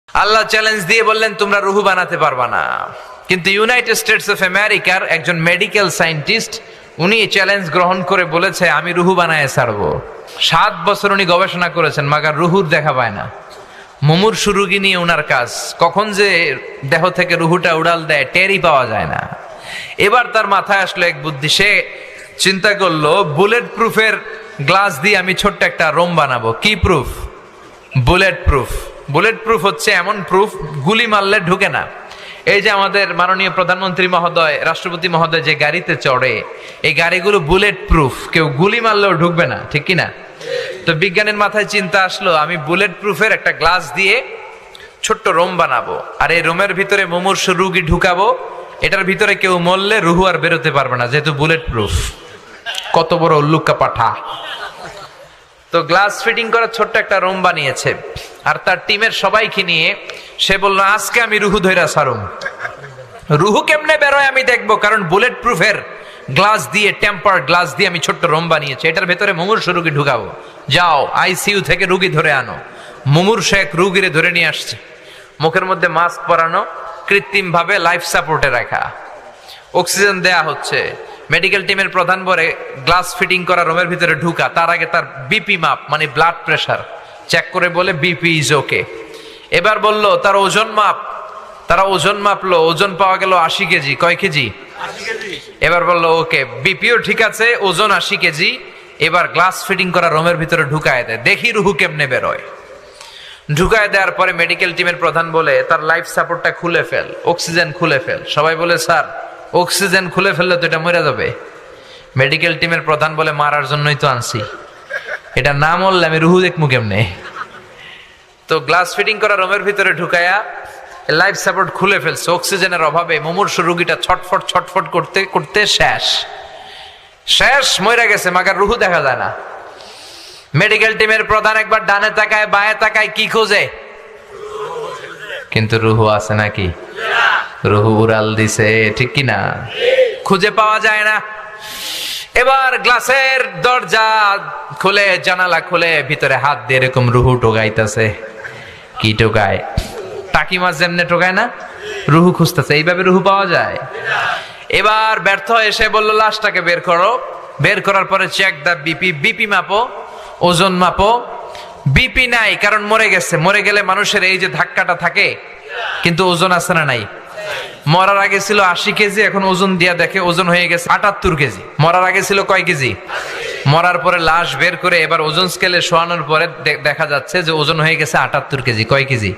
আল্লাহ challenge দিয়ে বললেন তোমরা রুহু বানাতে পারবা না। কিন্তু ইউনাইটেড স্টেটস অফ আমেরিকার একজন মেডিকেল সায়েন্টিস্ট উনি চ্যালেঞ্জ গ্রহণ করে বলেছে আমি রুহু বানায় ছাড়বো। 7 বছর উনি গবেষণা করেছেন, মাগার রুহুর দেখা পায় না। মুমূর্ষু রোগী নিয়ে উনার কাজ, কখন যে দেহ থেকে রুহুটা উড়াল দেয় টেরই পাওয়া যায় না। এবার তার মাথায় আসলো এক বুদ্ধি, সে চিন্তা করলো বুলেট প্রুফের গ্লাস দিয়ে আমি ছোট্ট একটা রোম বানাবো। কি proof? Bullet proof. Bullet proof হচ্ছে এমন প্রুফ গুলি মারলে ঢুকে না। এই যে আমাদের মাননীয় প্রধানমন্ত্রী মহোদয়, রাষ্ট্রপতি মহোদয় যে গাড়িতে চড়ে, এই গাড়িগুলো বুলেট প্রুফ, কেউ গুলি মারলেও ঢুকবে না, ঠিক কিনা? তো বিজ্ঞানীর মাথায় চিন্তা আসলো আমি বুলেট প্রুফের একটা গ্লাস দিয়ে ছোট্ট রোম বানাবো, আর এই রোমের ভিতরে মুমূর্ষু রোগী ঢুকাবো। এটার ভিতরে কেউ মরলে রুহু আর বেরোতে পারবে না, যেহেতু বুলেট প্রুফ। কত বড় উল্লুকা পাঠা! তো গ্লাস ফিটিং করা ছোট্ট একটা রুম বানিয়েছে, আর তার টিমের সবাইকে নিয়ে সে বলল আজকে আমি রুহু ধইরা ছাড়ুম। রুহু কেমনে বেরোয় আমি দেখবো, কারণ বুলেট প্রুফের গ্লাস দিয়ে, টেম্পার গ্লাস দিয়ে আমি ছোট্ট রুম বানিয়েছি, এটার ভেতরে মুমূর্ষু রোগী ঢুকাবো। যাও আইসিইউ থেকে রুগী ধরে আনো। মুমূর্ষু এক রুগীরে ধরে নিয়ে আসছে, মুখের মধ্যে মাস্ক পরানো, কৃত্রিম ভাবে লাইফ সাপোর্টে রাখা, অক্সিজেন দেয়া হচ্ছে। মেডিকেল টিমের প্রধান বলে গ্লাস ফিটিং করা রুমের ভিতরে ঢুকা, তার আগে তার বিপি মাপ মানে ব্লাড প্রেশার চেক করে বলে বিপি ইজ ওকে। এবার বলল তার ওজন মাপ, তারা ওজন মাপলো, ওজন পাওয়া গেল 80 কেজি। কয় কেজি? 80 কেজি। এবার বললো ওকে, বিপিও ঠিক আছে, ওজন 80 কেজি। এবার গ্লাস ফিটিং করা রুমের ভিতরে ঢুকায় দেয়, দেখি রুহু কেমনে বেরোয়। ঢুকায় দেওয়ার পরে মেডিকেল টিমের প্রধান বলে তার লাইফ সাপোর্টটা খুলে ফেল, অক্সিজেন খুলে ফেল। সবাই বলে স্যার অক্সিজেন খুলে ফেললে তো এটা মরে যাবে। মেডিকেল টিমের প্রধান বলে মারার জন্যই তো আনছি, এটা না মরলে আমি রুহু দেখবো কেমনে। তো গ্লাস ফিটিং করা রুমের ভিতরে ঢুকায়া লাইফ সাপোর্ট খুলে ফেলছে। অক্সিজেনের অভাবে মুমূর্ষু রোগীটা ছটফট ছটফট করতে করতে শেষ মরে গেছে, মাগার রুহু দেখা যায় না। মেডিকেল টিমের প্রধান একবার ডানে তাকায় বাঁয়ে তাকায়, কি খোঁজে? কিন্তু রুহু আছে নাকি? রুহু উড়াল দিছে, ঠিক কিনা? খুঁজে পাওয়া যায় না। এবার গ্লাসের দরজা খুলে, জানালা খুলে, ভিতরে হাত দিয়ে এরকম রুহু টোকাইতেছে। কি টোকায়? টাকি মাছ যেমনে টোকায় না, রুহু খুঁজতেছে। এইভাবে রুহু পাওয়া যায়? এবার ব্যর্থ এসে বলল লাশটাকে বের করো। বের করার পরে চেক দা বিপি, বিপি মাপো, ওজন মাপো। বিপি নাই, কারণ মরে গেছে। মরে গেলে মানুষের এই যে ধাক্কাটা থাকে, কিন্তু ওজন আছে না নাই? মরার আগে ছিল 80 কেজি, এখন ওজন দিয়া দেখে ওজন হয়ে গেছে 78 কেজি। মরার আগে ছিল কয় কেজি? মরার পরে লাশ বের করে এবার ওজন স্কেলে শোয়ানোর পরে দেখা যাচ্ছে যে ওজন হয়ে গেছে 78 কেজি। কয় কেজি?